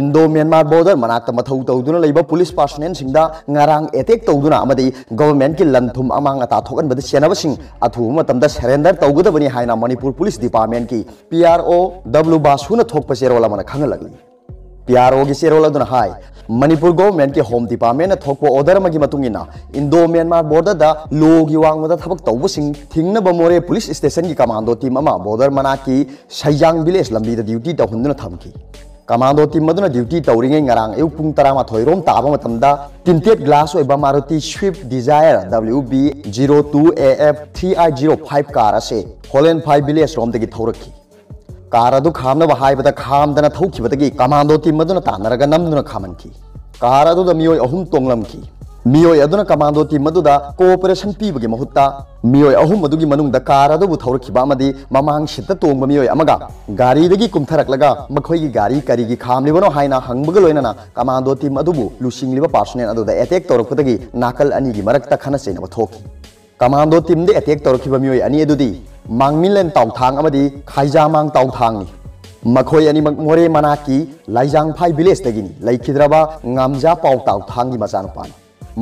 Indo Myanmar border manakta mathau tawduna leiba police personnel singda ngarang attack tawduna amadi government ki lanthum amang ata thokan bada chenabasing athu matamda surrender tawgadabani haina Manipur Police Department ki PRO W Basuna thokpa cherola mana khangalagli PRO ki cherola duna hai Manipur government ki home department thokpa order magi matungina Indo Myanmar border da logi wangmada thabak tawbasing thingna ba Moreh police station ki commando team ama border manaki Saijang village lambi da duty tawhunduna thamki Commando team maduna duty tawringai ngarang eu pung 12 rom taba matamda tinted glass oiba Maruti Swift Desire WB02AF 3I05 car ase Holland 5 village rom dagi thaurakhi car adu khamna ba haibada khamdana thokhibadagi commando team maduna tanaraga namduna khamanki car adu da miyoi ahum tonglamki miyoi aduna commando team maduda cooperation pibagi mahutta miyoi ahum adugi manungda car adu bu thaurakhiba amadi mamang sitta tongba miyoi amaga gari dagi kumtharaklaga makhoi gi gari kari gi khamlibano haina hangbaga loinana commando team adubu lusingliba personnel aduda attack torakpatagi nakal ani gi marakta khana sena thoki commando team de attack torakhiba miyoi ani adudi mangmilen tawthang amadi khaijamang tawthang ni makhoi ani Moreh manaki laijang phai village dagini laikhidraba ngamja paw tawthang gi machanpa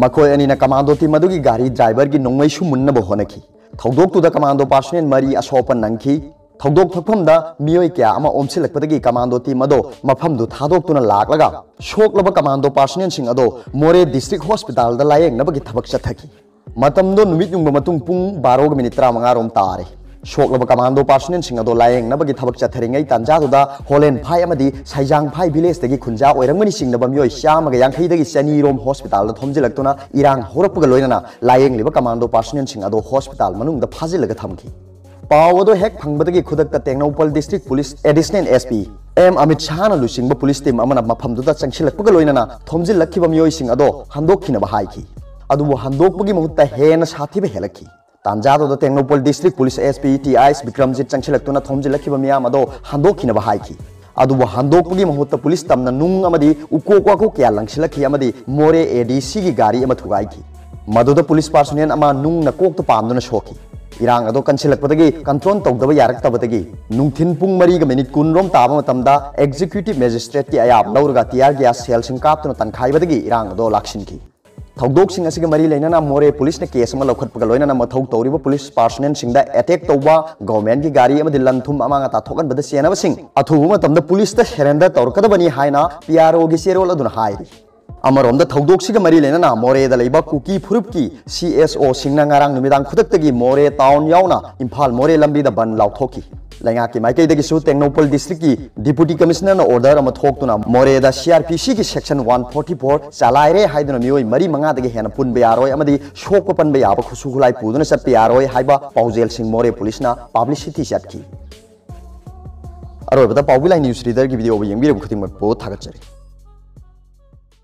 makhoi ani na commando team adugi gari driver gi nongmai sumunna bo honaki Thoudok tu da commando personnel mari asopan nangki Thoudok thakpham da miyoi kya ama omsilakpadagi commando team ado mafam du thadok tuna laklaga shoklaba commando personnel sing ado Moreh district hospital da layeng nabagi thabak chathaki matamdo numit yungba matung pung 12 minute 35 rom tare shoklaba commando personnel sing ado layeng nabagi thabak chatharingai tanja da Holland phai amadi Saijang phai village dagi khunja oirangmani singnaba miyoi syamaga yankhai dagi chani rom hospital da thomjilaktuna irang horakpaga loinana layeng liba commando personnel sing ado hospital manung da phajilaga thamki Paodo hek phangbadagi khudakta Tengnaupal district police additional SP M Amit Shahna lusingba police team amana maphamduda changsilakpaga loinana thomjilakhiba miyoi sing ado handokhinaba haiki adubu handokpagi mahutta hena sathiba helakhi Tanjado da Tengnaupal district police SP TIs Bikramjit changsilaktuna thomjilakhiba miyam ado handokhinaba haiki adubu handokpagi mahutta police tamna nung amadi ukokwa ko kya langsilakhi amadi Moreh ADC gi gari ama thugaiki maduda police personnel ama nung na kokto pamduna shoki Irang ado kansilakpadagi control tawdaba yaraktabadagi nungthin pung 3 kun rom taba matamda executive magistrate ki ayab laurga tiar gas cell sing kaptuna tankhai irang ado lakshinki Thoudok sing asiga mari leinana Moreh police na case ma lokhatpaga loinana mathau tawriba police personnel singda attack tawba government ki gari amadi lanthum amanga ta thokan bada senaba sing athubu matamda police ta surrender tawrakadabani haina PRO gi serol aduna hairi Amarom da Thoudok siga mari leinana Moreh da leiba kuki phurupki CSO singna ngarang numidang khudaktagi Moreh town yauna Imphal Moreh lambi da ban lauthoki Lainga ki maikai dagi su Tengnaupal district ki deputy commissioner na order ama thoktuna Moreh da CRPC ki section 144 chalaire haiduna miyoi mari manga dagi hena punbe yaroi amadi shokpa panbe yaba khusu khulai puduna satpe yaroi haiba paujel sing Moreh police na publicity chatki Aroi bata Paobilai news reader ki video yengbi khuting mat po thagat chari